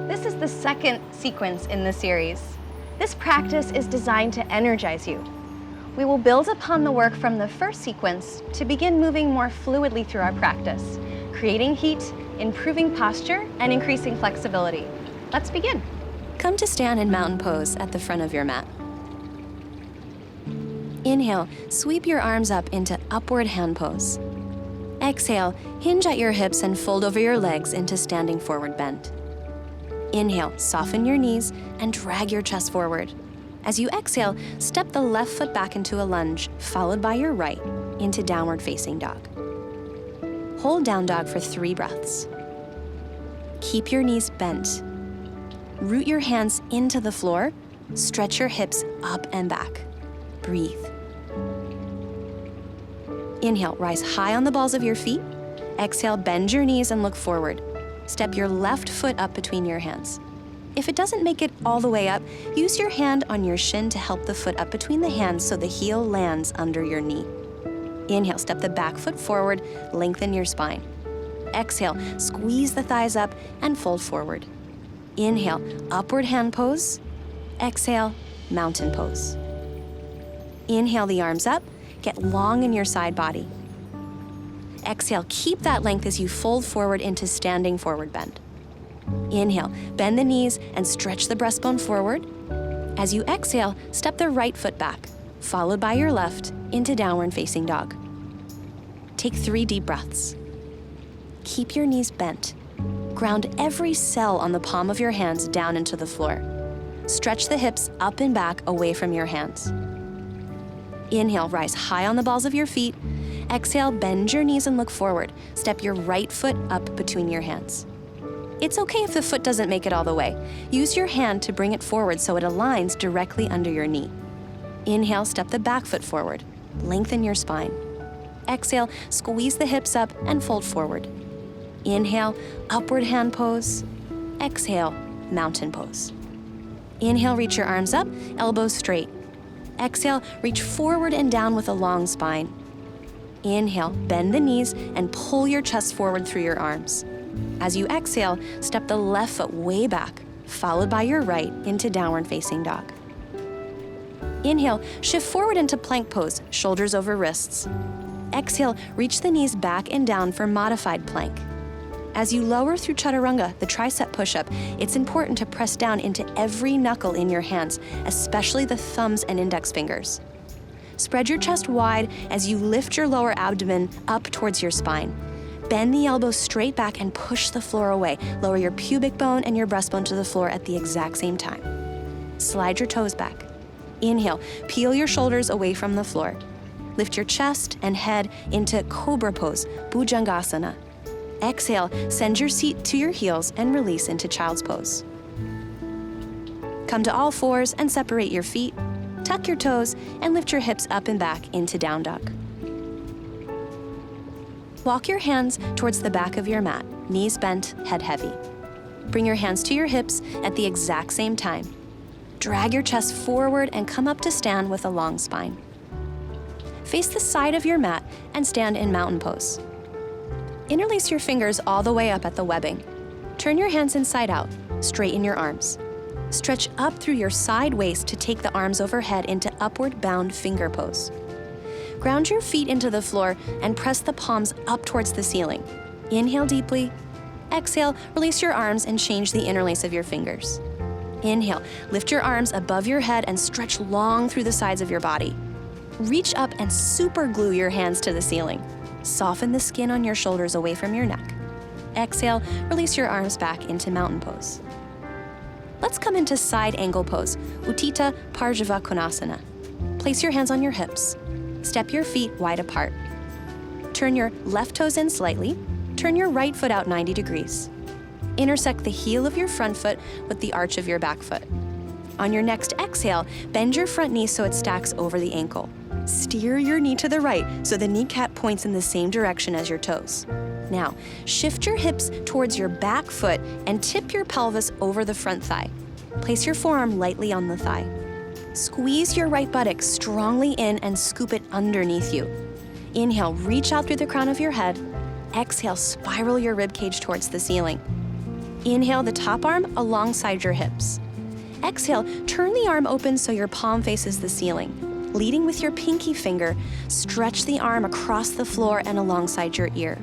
This is the second sequence in the series. This practice is designed to energize you. We will build upon the work from the first sequence to begin moving more fluidly through our practice, creating heat, improving posture, and increasing flexibility. Let's begin. Come to stand in mountain pose at the front of your mat. Inhale, sweep your arms up into upward hand pose. Exhale, hinge at your hips and fold over your legs into standing forward bend. Inhale, soften your knees and drag your chest forward. As you exhale, step the left foot back into a lunge, followed by your right into downward facing dog. Hold down dog for 3 breaths. Keep your knees bent. Root your hands into the floor. Stretch your hips up and back. Breathe. Inhale, rise high on the balls of your feet. Exhale, bend your knees and look forward. Step your left foot up between your hands. If it doesn't make it all the way up, use your hand on your shin to help the foot up between the hands so the heel lands under your knee. Inhale, step the back foot forward, lengthen your spine. Exhale, squeeze the thighs up and fold forward. Inhale, upward hand pose. Exhale, mountain pose. Inhale the arms up, get long in your side body. Exhale, keep that length as you fold forward into standing forward bend. Inhale, bend the knees and stretch the breastbone forward. As you exhale, step the right foot back, followed by your left into downward facing dog. Take 3 deep breaths. Keep your knees bent. Ground every cell on the palm of your hands down into the floor. Stretch the hips up and back away from your hands. Inhale, rise high on the balls of your feet. Exhale, bend your knees and look forward. Step your right foot up between your hands. It's okay if the foot doesn't make it all the way. Use your hand to bring it forward so it aligns directly under your knee. Inhale, step the back foot forward. Lengthen your spine. Exhale, squeeze the hips up and fold forward. Inhale, upward hand pose. Exhale, mountain pose. Inhale, reach your arms up, elbows straight. Exhale, reach forward and down with a long spine. Inhale, bend the knees and pull your chest forward through your arms. As you exhale, step the left foot way back, followed by your right into downward facing dog. Inhale, shift forward into plank pose, shoulders over wrists. Exhale, reach the knees back and down for modified plank. As you lower through chaturanga, the tricep push-up, it's important to press down into every knuckle in your hands, especially the thumbs and index fingers. Spread your chest wide as you lift your lower abdomen up towards your spine. Bend the elbows straight back and push the floor away. Lower your pubic bone and your breastbone to the floor at the exact same time. Slide your toes back. Inhale, peel your shoulders away from the floor. Lift your chest and head into cobra pose, Bhujangasana. Exhale, send your seat to your heels and release into child's pose. Come to all fours and separate your feet. Tuck your toes and lift your hips up and back into down dog. Walk your hands towards the back of your mat, knees bent, head heavy. Bring your hands to your hips at the exact same time. Drag your chest forward and come up to stand with a long spine. Face the side of your mat and stand in mountain pose. Interlace your fingers all the way up at the webbing. Turn your hands inside out, straighten your arms. Stretch up through your side waist to take the arms overhead into upward bound finger pose. Ground your feet into the floor and press the palms up towards the ceiling. Inhale deeply. Exhale, release your arms and change the interlace of your fingers. Inhale, lift your arms above your head and stretch long through the sides of your body. Reach up and super glue your hands to the ceiling. Soften the skin on your shoulders away from your neck. Exhale, release your arms back into mountain pose. Let's come into side angle pose, Utthita Parjava Konasana. Place your hands on your hips. Step your feet wide apart. Turn your left toes in slightly. Turn your right foot out 90 degrees. Intersect the heel of your front foot with the arch of your back foot. On your next exhale, bend your front knee so it stacks over the ankle. Steer your knee to the right so the kneecap points in the same direction as your toes. Now, shift your hips towards your back foot and tip your pelvis over the front thigh. Place your forearm lightly on the thigh. Squeeze your right buttock strongly in and scoop it underneath you. Inhale, reach out through the crown of your head. Exhale, spiral your rib cage towards the ceiling. Inhale the top arm alongside your hips. Exhale, turn the arm open so your palm faces the ceiling. Leading with your pinky finger, stretch the arm across the floor and alongside your ear.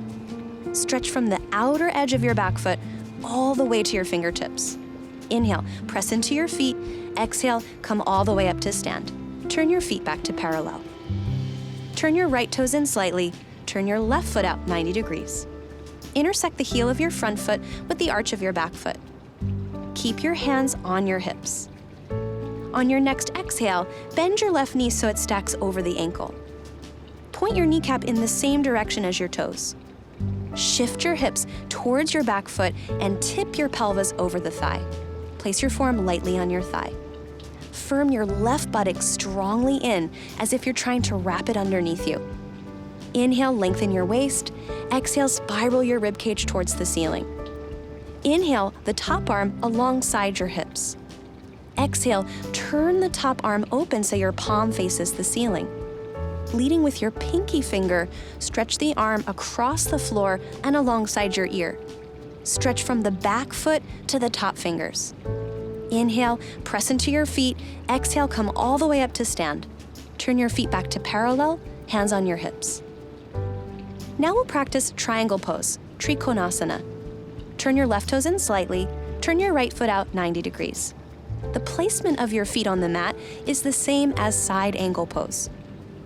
Stretch from the outer edge of your back foot all the way to your fingertips. Inhale, press into your feet. Exhale, come all the way up to stand. Turn your feet back to parallel. Turn your right toes in slightly. Turn your left foot out 90 degrees. Intersect the heel of your front foot with the arch of your back foot. Keep your hands on your hips. On your next exhale, bend your left knee so it stacks over the ankle. Point your kneecap in the same direction as your toes. Shift your hips towards your back foot and tip your pelvis over the thigh. Place your forearm lightly on your thigh. Firm your left buttock strongly in as if you're trying to wrap it underneath you. Inhale, lengthen your waist. Exhale, spiral your ribcage towards the ceiling. Inhale, the top arm alongside your hips. Exhale, turn the top arm open so your palm faces the ceiling. Leading with your pinky finger, stretch the arm across the floor and alongside your ear. Stretch from the back foot to the top fingers. Inhale, press into your feet. Exhale, come all the way up to stand. Turn your feet back to parallel, hands on your hips. Now we'll practice triangle pose, Trikonasana. Turn your left toes in slightly. Turn your right foot out 90 degrees. The placement of your feet on the mat is the same as side angle pose.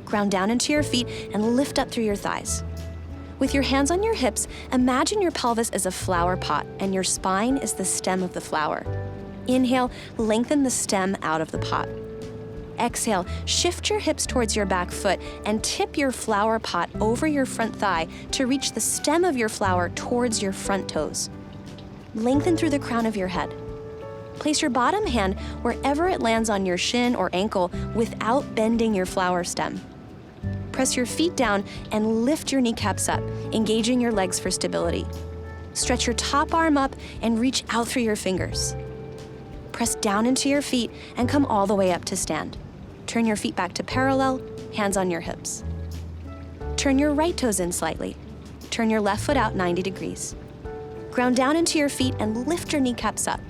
Ground down into your feet and lift up through your thighs. With your hands on your hips, imagine your pelvis as a flower pot and your spine is the stem of the flower. Inhale, lengthen the stem out of the pot. Exhale, shift your hips towards your back foot and tip your flower pot over your front thigh to reach the stem of your flower towards your front toes. Lengthen through the crown of your head. Place your bottom hand wherever it lands on your shin or ankle without bending your flower stem. Press your feet down and lift your kneecaps up, engaging your legs for stability. Stretch your top arm up and reach out through your fingers. Press down into your feet and come all the way up to stand. Turn your feet back to parallel, hands on your hips. Turn your right toes in slightly. Turn your left foot out 90 degrees. Ground down into your feet and lift your kneecaps up.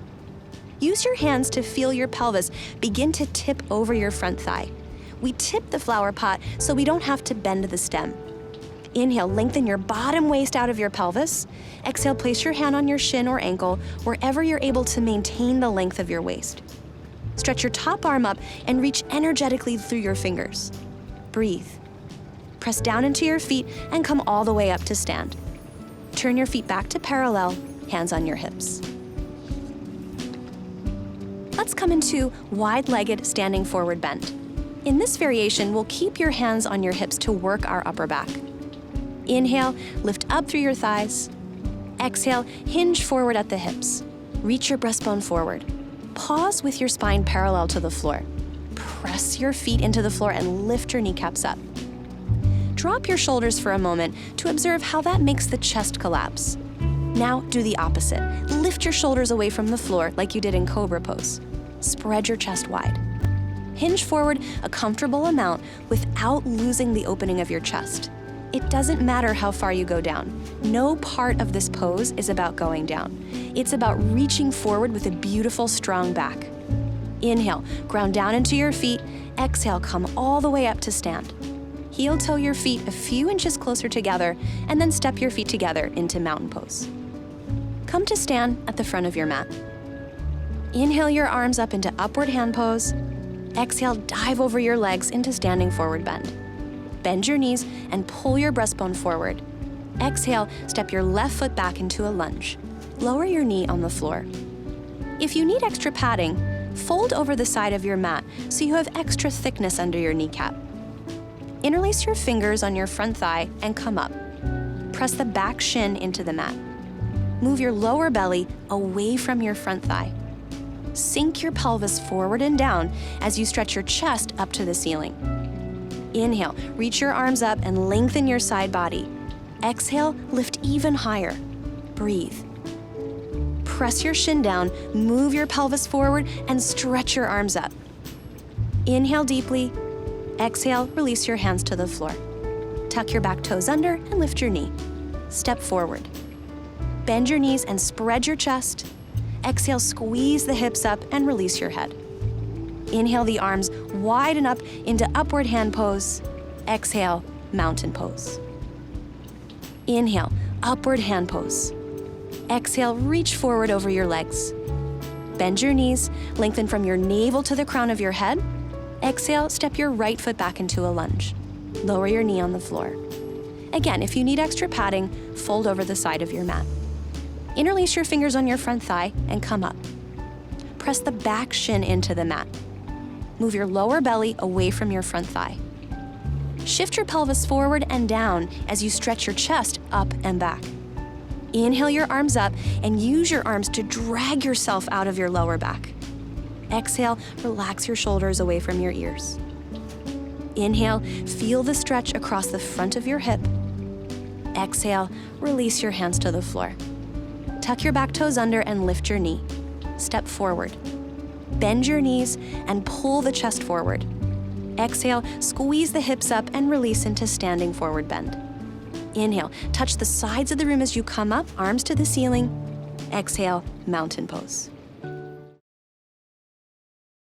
Use your hands to feel your pelvis begin to tip over your front thigh. We tip the flower pot so we don't have to bend the stem. Inhale, lengthen your bottom waist out of your pelvis. Exhale, place your hand on your shin or ankle wherever you're able to maintain the length of your waist. Stretch your top arm up and reach energetically through your fingers. Breathe. Press down into your feet and come all the way up to stand. Turn your feet back to parallel, hands on your hips. Let's come into wide-legged standing forward bend. In this variation, we'll keep your hands on your hips to work our upper back. Inhale, lift up through your thighs. Exhale, hinge forward at the hips. Reach your breastbone forward. Pause with your spine parallel to the floor. Press your feet into the floor and lift your kneecaps up. Drop your shoulders for a moment to observe how that makes the chest collapse. Now do the opposite. Lift your shoulders away from the floor like you did in Cobra pose. Spread your chest wide. Hinge forward a comfortable amount without losing the opening of your chest. It doesn't matter how far you go down. No part of this pose is about going down. It's about reaching forward with a beautiful, strong back. Inhale, ground down into your feet. Exhale, come all the way up to stand. Heel-toe your feet a few inches closer together, and then step your feet together into mountain pose. Come to stand at the front of your mat. Inhale your arms up into upward hand pose. Exhale, dive over your legs into standing forward bend. Bend your knees and pull your breastbone forward. Exhale, step your left foot back into a lunge. Lower your knee on the floor. If you need extra padding, fold over the side of your mat so you have extra thickness under your kneecap. Interlace your fingers on your front thigh and come up. Press the back shin into the mat. Move your lower belly away from your front thigh. Sink your pelvis forward and down as you stretch your chest up to the ceiling. Inhale, reach your arms up and lengthen your side body. Exhale, lift even higher. Breathe. Press your shin down, move your pelvis forward, and stretch your arms up. Inhale deeply. Exhale, release your hands to the floor. Tuck your back toes under and lift your knee. Step forward. Bend your knees and spread your chest. Exhale, squeeze the hips up and release your head. Inhale the arms, widen up into upward hand pose. Exhale, mountain pose. Inhale, upward hand pose. Exhale, reach forward over your legs. Bend your knees, lengthen from your navel to the crown of your head. Exhale, step your right foot back into a lunge. Lower your knee on the floor. Again, if you need extra padding, fold over the side of your mat. Interlace your fingers on your front thigh and come up. Press the back shin into the mat. Move your lower belly away from your front thigh. Shift your pelvis forward and down as you stretch your chest up and back. Inhale your arms up and use your arms to drag yourself out of your lower back. Exhale, relax your shoulders away from your ears. Inhale, feel the stretch across the front of your hip. Exhale, release your hands to the floor. Tuck your back toes under and lift your knee. Step forward. Bend your knees and pull the chest forward. Exhale, squeeze the hips up and release into standing forward bend. Inhale, touch the sides of the room as you come up, arms to the ceiling. Exhale, mountain pose.